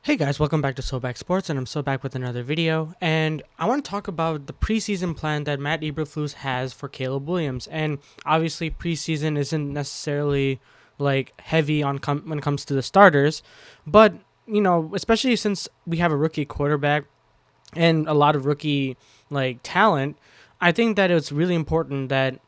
Hey guys, welcome back to Back Sports, and I'm back with another video. And I want to talk about the preseason plan that Matt Eberflus has for Caleb Williams. And obviously, preseason isn't necessarily like heavy on when it comes to the starters, but especially since we have a rookie quarterback and a lot of rookie talent, I think that it's really important that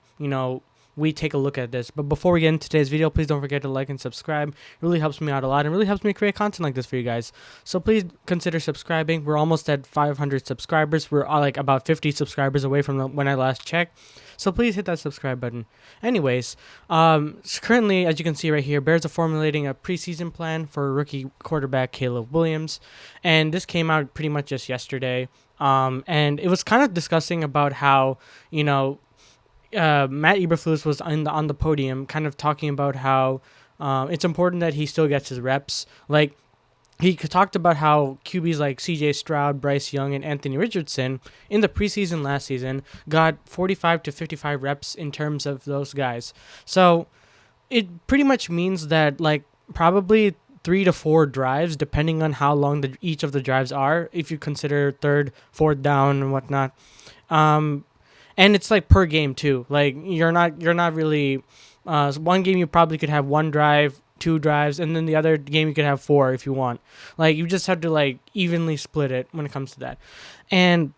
we take a look at this. But before we get into today's video, please don't forget to like and subscribe. It really helps me out a lot and really helps me create content like this for you guys. So please consider subscribing. We're almost at 500 subscribers. We're like about 50 subscribers away from when I last checked. So please hit that subscribe button. Anyways, currently, as you can see right here, Bears are formulating a preseason plan for rookie quarterback Caleb Williams. And this came out pretty much just yesterday. And it was kind of discussing about how, Matt Eberflus was on the podium, kind of talking about how it's important that he still gets his reps. Like he talked about how QBs like C.J. Stroud, Bryce Young, and Anthony Richardson in the preseason last season got 45 to 55 reps in terms of those guys. So it pretty much means that probably 3 to 4 drives, depending on how long each of the drives are, if you consider third, fourth down, and whatnot. And it's like per game too. Like you're not really. One game you probably could have 1 drive, 2 drives, and then the other game you could have 4 if you want. Like you just have to evenly split it when it comes to that. And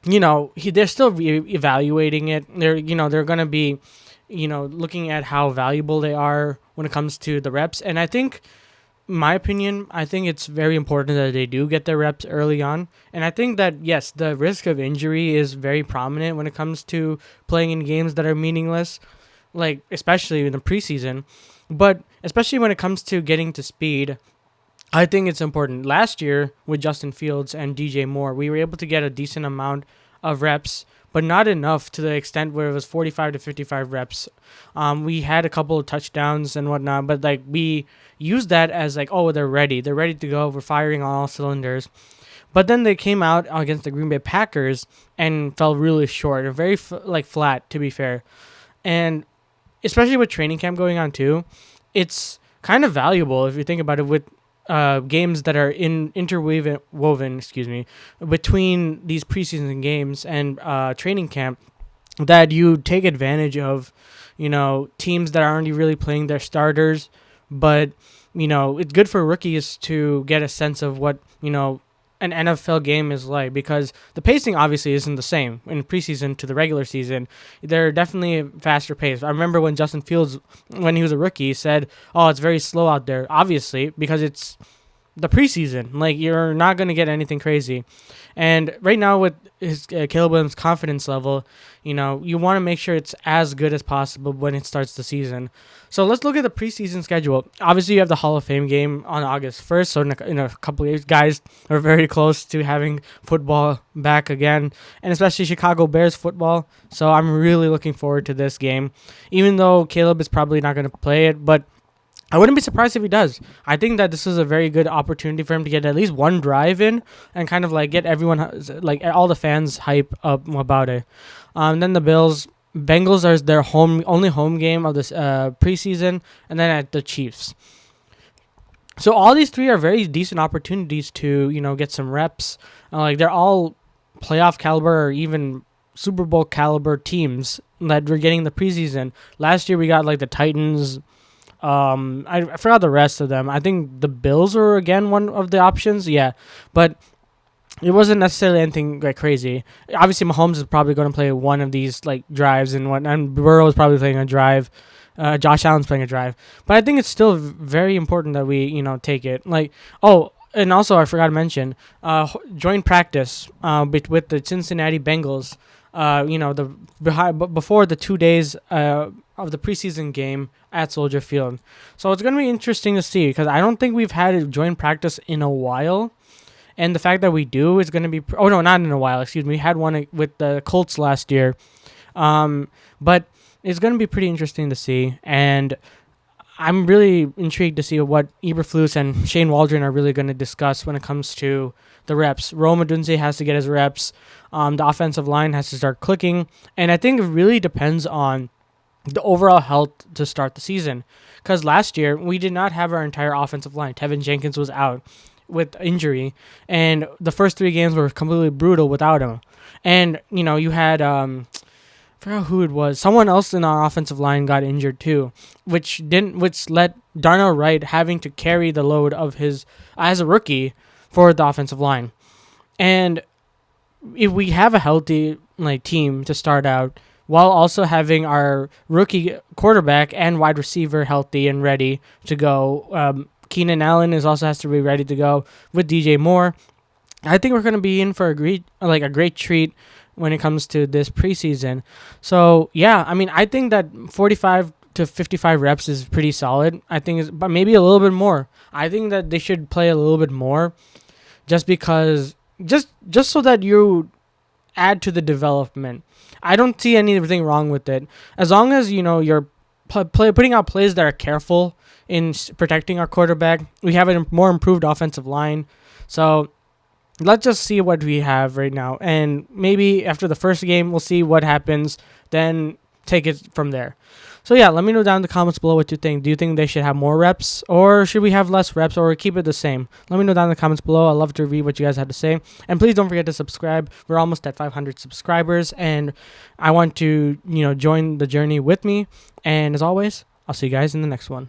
they're still evaluating it. They're gonna be looking at how valuable they are when it comes to the reps. And I think, my opinion, I think it's very important that they do get their reps early on. And I think that, yes, the risk of injury is very prominent when it comes to playing in games that are meaningless, especially in the preseason. But especially when it comes to getting to speed, I think it's important. Last year with Justin Fields and DJ Moore, we were able to get a decent amount of reps, but not enough to the extent where it was 45 to 55 reps. We had a couple of touchdowns and whatnot, but we used that as oh, they're ready to go, we're firing on all cylinders. But then they came out against the Green Bay Packers and fell really short and very flat, to be fair. And especially with training camp going on too, it's kind of valuable if you think about it, with games that are interwoven, between these preseason games and training camp, that you take advantage of, teams that aren't really playing their starters, but it's good for rookies to get a sense of what an NFL game is like, because the pacing obviously isn't the same in preseason to the regular season. They're definitely faster paced. I remember when Justin Fields, when he was a rookie, said, "Oh, it's very slow out there." Obviously, because it's the preseason. You're not going to get anything crazy. And right now with his Caleb Williams' confidence level, you want to make sure it's as good as possible when it starts the season. So let's look at the preseason schedule. Obviously, you have the Hall of Fame game on August 1st. So in a couple of years, guys are very close to having football back again, and especially Chicago Bears football. So I'm really looking forward to this game, even though Caleb is probably not going to play it, but I wouldn't be surprised if he does. I think that this is a very good opportunity for him to get at least one drive in and kind of get everyone, all the fans hype up about it. Then the Bengals are their only home game of this preseason, and then at the Chiefs. So all these 3 are very decent opportunities to get some reps. They're all playoff caliber or even Super Bowl caliber teams that we're getting the preseason. Last year we got the Titans. I forgot the rest of them. I think the Bills were again one of the options. Yeah, but it wasn't necessarily anything crazy. Obviously, Mahomes is probably going to play one of these drives and Burrow is probably playing a drive. Josh Allen's playing a drive. But I think it's still very important that we take it. And also I forgot to mention joint practice with the Cincinnati Bengals. Before the 2 days of the preseason game at Soldier Field. So it's going to be interesting to see, because I don't think we've had a joint practice in a while. And the fact that we do is going to be... Oh, no, not in a while. Excuse me. We had one with the Colts last year. But it's going to be pretty interesting to see. And I'm really intrigued to see what Eberflus and Shane Waldron are really going to discuss when it comes to the reps. Rome Odunze has to get his reps. The offensive line has to start clicking. And I think it really depends on the overall health to start the season. Because last year, we did not have our entire offensive line. Tevin Jenkins was out. with injury, and the first 3 games were completely brutal without him. And you had I forgot who it was. Someone else in our offensive line got injured too, which let Darnell Wright having to carry the load of his as a rookie for the offensive line. And if we have a healthy team to start out, while also having our rookie quarterback and wide receiver healthy and ready to go, Keenan Allen also has to be ready to go with DJ Moore. I think we're going to be in for a great treat when it comes to this preseason. So yeah, I mean, I think that 45 to 55 reps is pretty solid. I think but maybe a little bit more. I think that they should play a little bit more, just because, just so that you add to the development. I don't see anything wrong with it, as long as you're putting out plays that are careful in protecting our quarterback. We have a more improved offensive line, so let's just see what we have right now, and maybe after the first game we'll see what happens, then take it from there. So yeah, let me know down in the comments below what you think. Do you think they should have more reps, or should we have less reps, or keep it the same? Let me know down in the comments below. I'd love to read what you guys have to say, and please don't forget to subscribe. We're almost at 500 subscribers, and I want to join the journey with me. And as always, I'll see you guys in the next one.